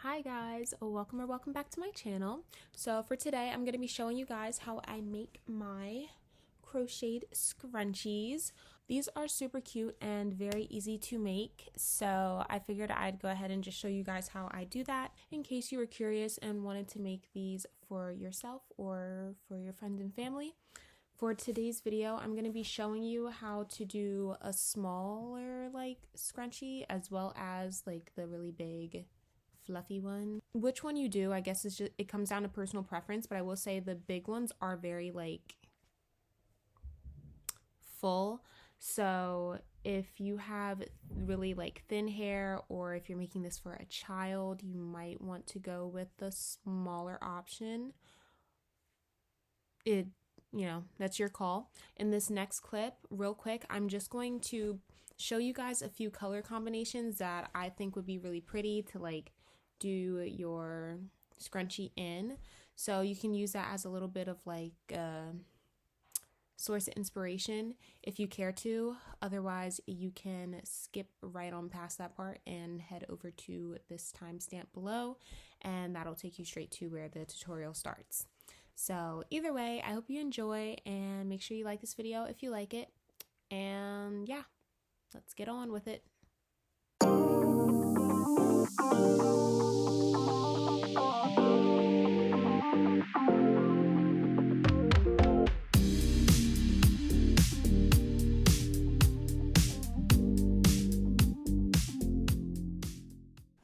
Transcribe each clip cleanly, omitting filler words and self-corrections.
Hi guys, welcome back to my channel. So for today I'm going to be showing you guys how I make my crocheted scrunchies. These are super cute and very easy to make, so I figured I'd go ahead and just show you guys how I do that in case you were curious and wanted to make these for yourself or for your friends and family. For today's video, I'm going to be showing you how to do a smaller scrunchie as well as the really big fluffy one. Which one you do, I guess, is just, it comes down to personal preference, but I will say the big ones are very full. So if you have really thin hair, or if you're making this for a child, you might want to go with the smaller option. That's your call. In this next clip, real quick, I'm just going to show you guys a few color combinations that I think would be really pretty to do your scrunchie in. So you can use that as a little bit of source of inspiration if you care to. Otherwise, you can skip right on past that part and head over to this timestamp below, and that'll take you straight to where the tutorial starts. So either way, I hope you enjoy, and make sure you like this video if you like it. And yeah, let's get on with it.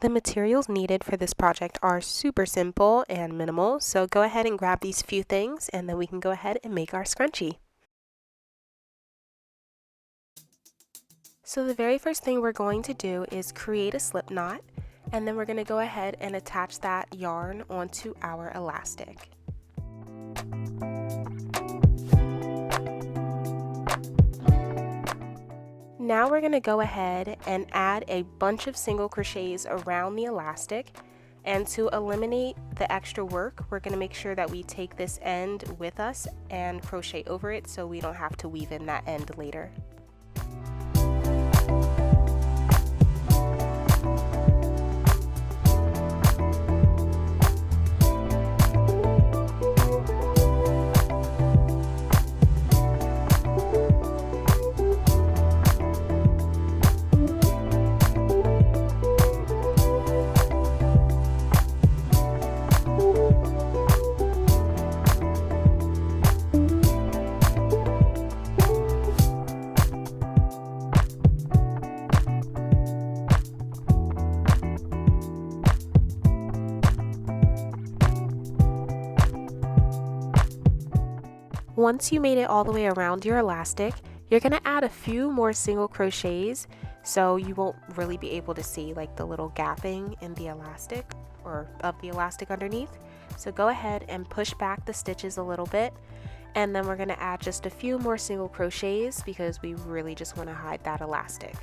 The materials needed for this project are super simple and minimal, so go ahead and grab these few things and then we can go ahead and make our scrunchie. So the very first thing we're going to do is create a slip knot, and then we're going to go ahead and attach that yarn onto our elastic. Now we're going to go ahead and add a bunch of single crochets around the elastic, and to eliminate the extra work, we're going to make sure that we take this end with us and crochet over it so we don't have to weave in that end later. Once you made it all the way around your elastic, you're going to add a few more single crochets so you won't really be able to see the little gapping in the elastic or of the elastic underneath. So go ahead and push back the stitches a little bit, and then we're going to add just a few more single crochets because we really just want to hide that elastic.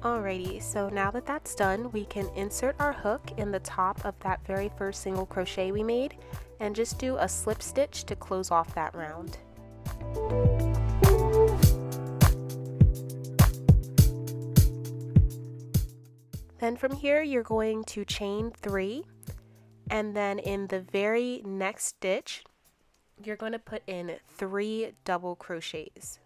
Alrighty, so now that that's done, we can insert our hook in the top of that very first single crochet we made and just do a slip stitch to close off that round. Then from here you're going to chain 3, and then in the very next stitch you're going to put in 3 double crochets.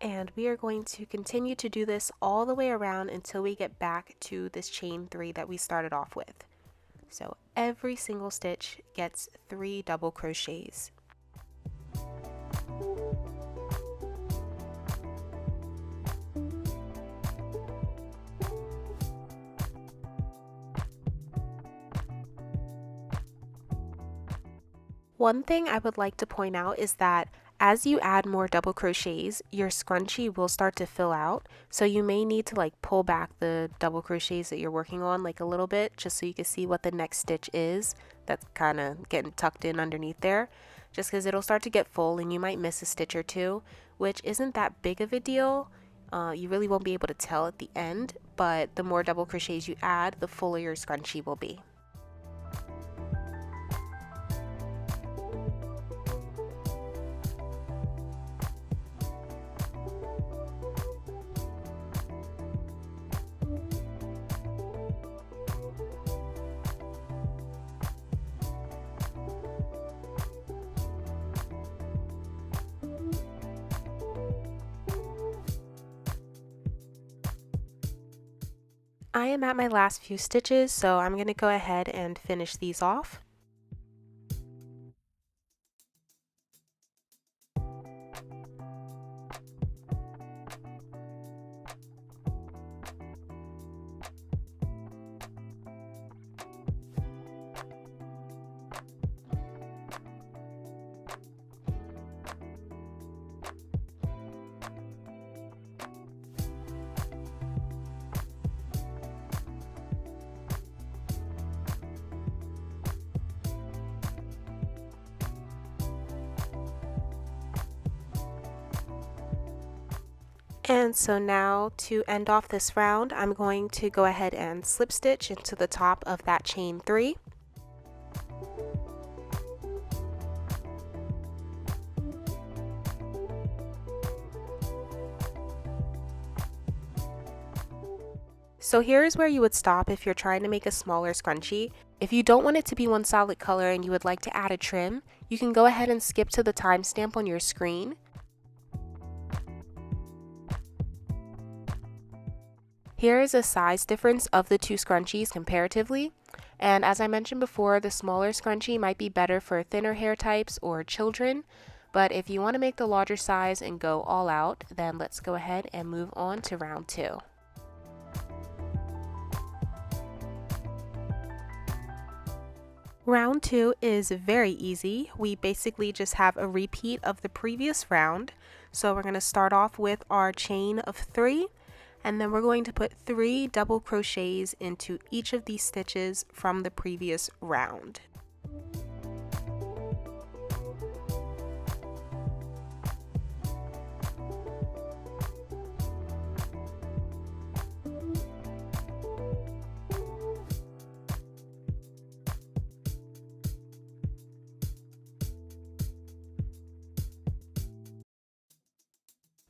And we are going to continue to do this all the way around until we get back to this chain 3 that we started off with. So every single stitch gets 3 double crochets. One thing I would like to point out is that as you add more double crochets, your scrunchie will start to fill out. So you may need to like pull back the double crochets that you're working on like a little bit just so you can see what the next stitch is that's kind of getting tucked in underneath there. Just because it'll start to get full and you might miss a stitch or two, which isn't that big of a deal. You really won't be able to tell at the end, but the more double crochets you add, the fuller your scrunchie will be. I am at my last few stitches, so I'm going to go ahead and finish these off. And so now to end off this round, I'm going to go ahead and slip stitch into the top of that chain 3. So here is where you would stop if you're trying to make a smaller scrunchie. If you don't want it to be one solid color and you would like to add a trim, you can go ahead and skip to the timestamp on your screen. Here is a size difference of the two scrunchies comparatively, and as I mentioned before, the smaller scrunchie might be better for thinner hair types or children, but if you want to make the larger size and go all out, then let's go ahead and move on to round 2. Round 2 is very easy. We basically just have a repeat of the previous round. So we're going to start off with our chain of 3. And then we're going to put 3 double crochets into each of these stitches from the previous round.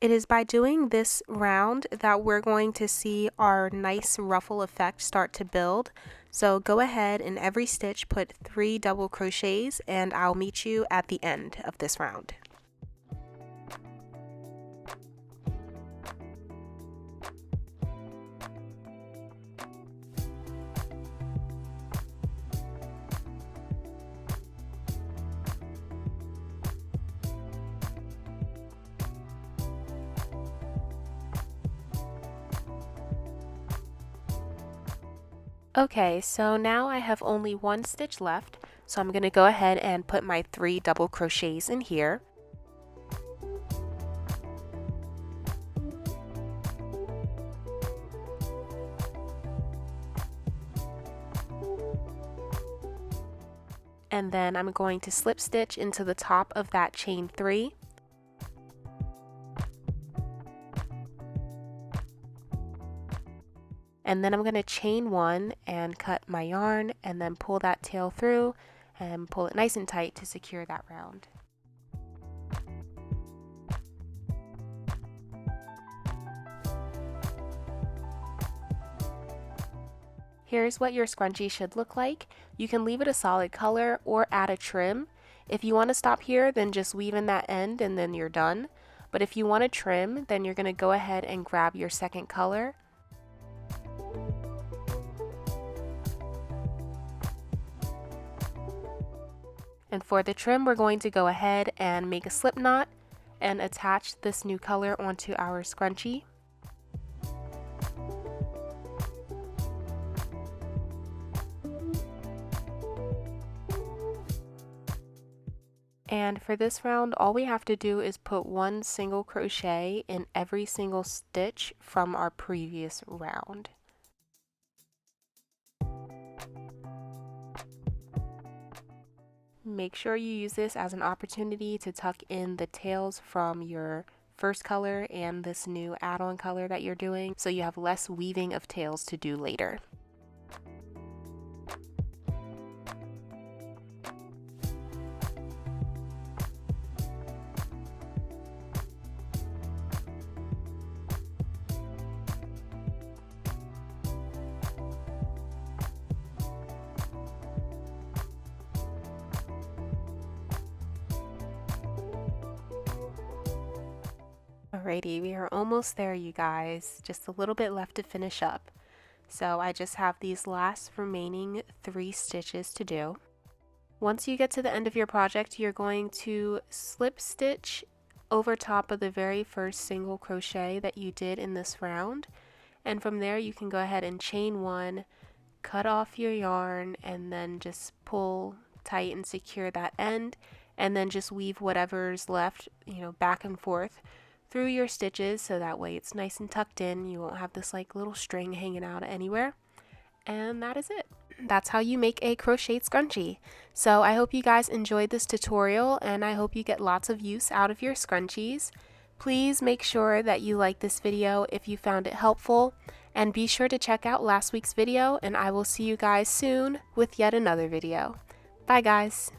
It is by doing this round that we're going to see our nice ruffle effect start to build. So go ahead and every stitch put 3 double crochets and I'll meet you at the end of this round. Okay, so now I have only 1 stitch left, so I'm going to go ahead and put my 3 double crochets in here. And then I'm going to slip stitch into the top of that chain 3. And then I'm going to chain 1 and cut my yarn and then pull that tail through and pull it nice and tight to secure that round. Here's what your scrunchie should look like. You can leave it a solid color or add a trim. If you want to stop here, then just weave in that end and then you're done. But if you want to trim, then you're going to go ahead and grab your second color. And for the trim, we're going to go ahead and make a slip knot and attach this new color onto our scrunchie. And for this round, all we have to do is put one single crochet in every single stitch from our previous round. Make sure you use this as an opportunity to tuck in the tails from your first color and this new add-on color that you're doing, so you have less weaving of tails to do later. Alrighty, we are almost there, you guys. Just a little bit left to finish up. So I just have these last remaining 3 stitches to do. Once you get to the end of your project, you're going to slip stitch over top of the very first single crochet that you did in this round. And from there you can go ahead and chain 1, cut off your yarn, and then just pull tight and secure that end, and then just weave whatever's left, back and forth through your stitches, so that way it's nice and tucked in. You won't have this like little string hanging out anywhere. And that is it. That's how you make a crocheted scrunchie. So I hope you guys enjoyed this tutorial, and I hope you get lots of use out of your scrunchies. Please make sure that you like this video if you found it helpful, and be sure to check out last week's video, and I will see you guys soon with yet another video. Bye guys!